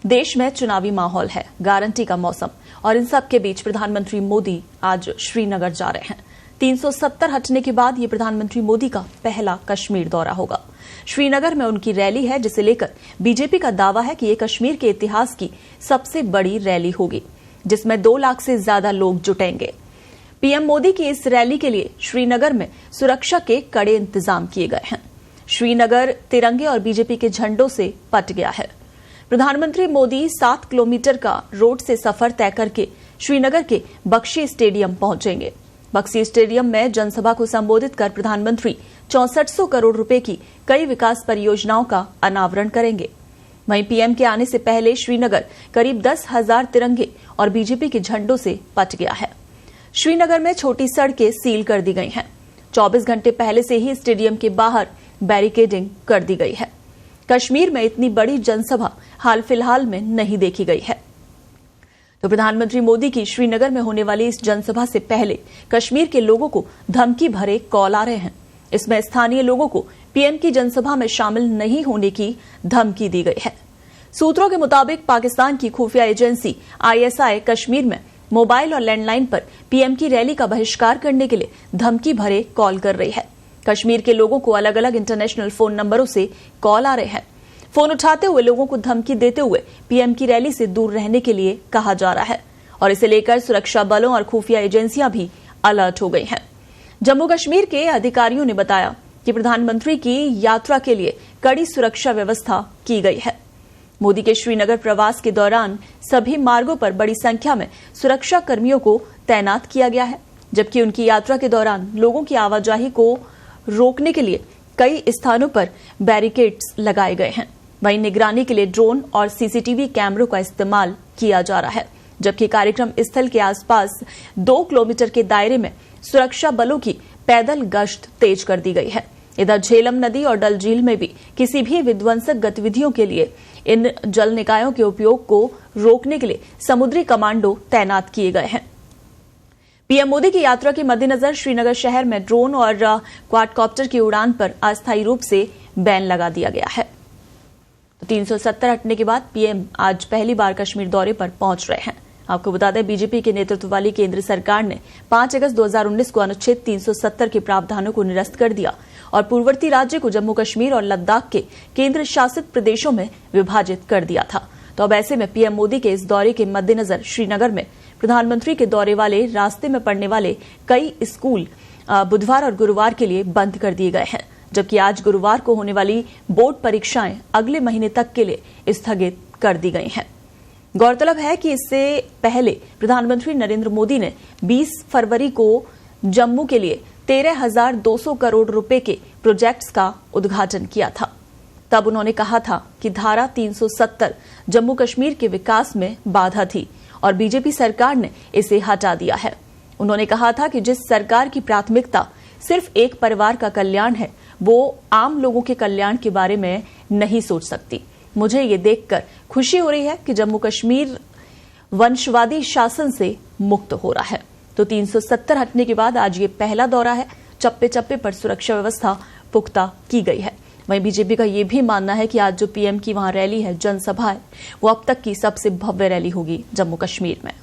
देश में चुनावी माहौल है, गारंटी का मौसम और इन सब के बीच प्रधानमंत्री मोदी आज श्रीनगर जा रहे हैं। 370 हटने के बाद ये प्रधानमंत्री मोदी का पहला कश्मीर दौरा होगा। श्रीनगर में उनकी रैली है, जिसे लेकर बीजेपी का दावा है कि ये कश्मीर के इतिहास की सबसे बड़ी रैली होगी, जिसमें 2 लाख से ज्यादा लोग जुटेंगे। पीएम मोदी की इस रैली के लिए श्रीनगर में सुरक्षा के कड़े इंतजाम किए गए हैं। श्रीनगर तिरंगे और बीजेपी के झंडों से पट गया है। प्रधानमंत्री मोदी 7 किलोमीटर का रोड से सफर तय करके श्रीनगर के बख्शी स्टेडियम पहुंचेंगे। बख्शी स्टेडियम में जनसभा को संबोधित कर प्रधानमंत्री 6400 करोड़ रुपए की कई विकास परियोजनाओं का अनावरण करेंगे। वहीं पीएम के आने से पहले श्रीनगर करीब 10,000 तिरंगे और बीजेपी के झंडों से पट गया है। श्रीनगर में छोटी सड़कें सील कर दी गई हैं। 24 घंटे पहले से ही स्टेडियम के बाहर बैरिकेडिंग कर दी गई है। कश्मीर में इतनी बड़ी जनसभा हाल फिलहाल में नहीं देखी गई है। तो प्रधानमंत्री मोदी की श्रीनगर में होने वाली इस जनसभा से पहले कश्मीर के लोगों को धमकी भरे कॉल आ रहे हैं। इसमें स्थानीय लोगों को पीएम की जनसभा में शामिल नहीं होने की धमकी दी गई है। सूत्रों के मुताबिक पाकिस्तान की खुफिया एजेंसी आईएसआई कश्मीर में मोबाइल और लैंडलाइन पर पीएम की रैली का बहिष्कार करने के लिए धमकी भरे कॉल कर रही है। कश्मीर के लोगों को अलग अलग इंटरनेशनल फोन नंबरों से कॉल आ रहे हैं। फोन उठाते हुए लोगों को धमकी देते हुए पीएम की रैली से दूर रहने के लिए कहा जा रहा है और इसे लेकर सुरक्षा बलों और खुफिया एजेंसियां भी अलर्ट हो गई हैं। जम्मू कश्मीर के अधिकारियों ने बताया कि प्रधानमंत्री की यात्रा के लिए कड़ी सुरक्षा व्यवस्था की गई है। मोदी के श्रीनगर प्रवास के दौरान सभी मार्गों पर बड़ी संख्या में सुरक्षा कर्मियों को तैनात किया गया है, जबकि उनकी यात्रा के दौरान लोगों की आवाजाही को रोकने के लिए कई स्थानों पर बैरिकेड्स लगाए गए हैं। वहीं निगरानी के लिए ड्रोन और सीसीटीवी कैमरों का इस्तेमाल किया जा रहा है, जबकि कार्यक्रम स्थल के आसपास 2 किलोमीटर के दायरे में सुरक्षा बलों की पैदल गश्त तेज कर दी गई है। इधर झेलम नदी और डल झील में भी किसी भी विध्वंसक गतिविधियों के लिए इन जल निकायों के उपयोग को रोकने के लिए समुद्री कमांडो तैनात किए गए हैं। पीएम मोदी की यात्रा के मद्देनजर श्रीनगर शहर में ड्रोन और क्वाडकॉप्टर की उड़ान पर अस्थायी रूप से बैन लगा दिया गया है। तो 370 हटने के बाद पीएम आज पहली बार कश्मीर दौरे पर पहुंच रहे हैं। आपको बता दें, बीजेपी के नेतृत्व वाली केंद्र सरकार ने 5 अगस्त 2019 को अनुच्छेद 370 के प्रावधानों को निरस्त कर दिया और पूर्ववर्ती राज्य को जम्मू कश्मीर और लद्दाख के केंद्र शासित प्रदेशों में विभाजित कर दिया था। तो अब ऐसे में पीएम मोदी के इस दौरे के मद्देनजर श्रीनगर में प्रधानमंत्री के दौरे वाले रास्ते में पड़ने वाले कई स्कूल बुधवार और गुरुवार के लिए बंद कर दिए गए हैं, जबकि आज गुरुवार को होने वाली बोर्ड परीक्षाएं अगले महीने तक के लिए स्थगित कर दी गई हैं। गौरतलब है कि इससे पहले प्रधानमंत्री नरेंद्र मोदी ने 20 फरवरी को जम्मू के लिए 13,200 करोड़ रुपए के प्रोजेक्ट्स का उद्घाटन किया था। तब उन्होंने कहा था कि धारा 370 जम्मू कश्मीर के विकास में बाधा थी और बीजेपी सरकार ने इसे हटा दिया है। उन्होंने कहा था कि जिस सरकार की प्राथमिकता सिर्फ एक परिवार का कल्याण है, वो आम लोगों के कल्याण के बारे में नहीं सोच सकती। मुझे ये देखकर खुशी हो रही है कि जम्मू कश्मीर वंशवादी शासन से मुक्त हो रहा है। तो 370 हटने के बाद आज ये पहला दौरा है। चप्पे चप्पे पर सुरक्षा व्यवस्था पुख्ता की गई है। वहीं बीजेपी का ये भी मानना है कि आज जो पीएम की वहां रैली है, जनसभा है, वो अब तक की सबसे भव्य रैली होगी जम्मू कश्मीर में।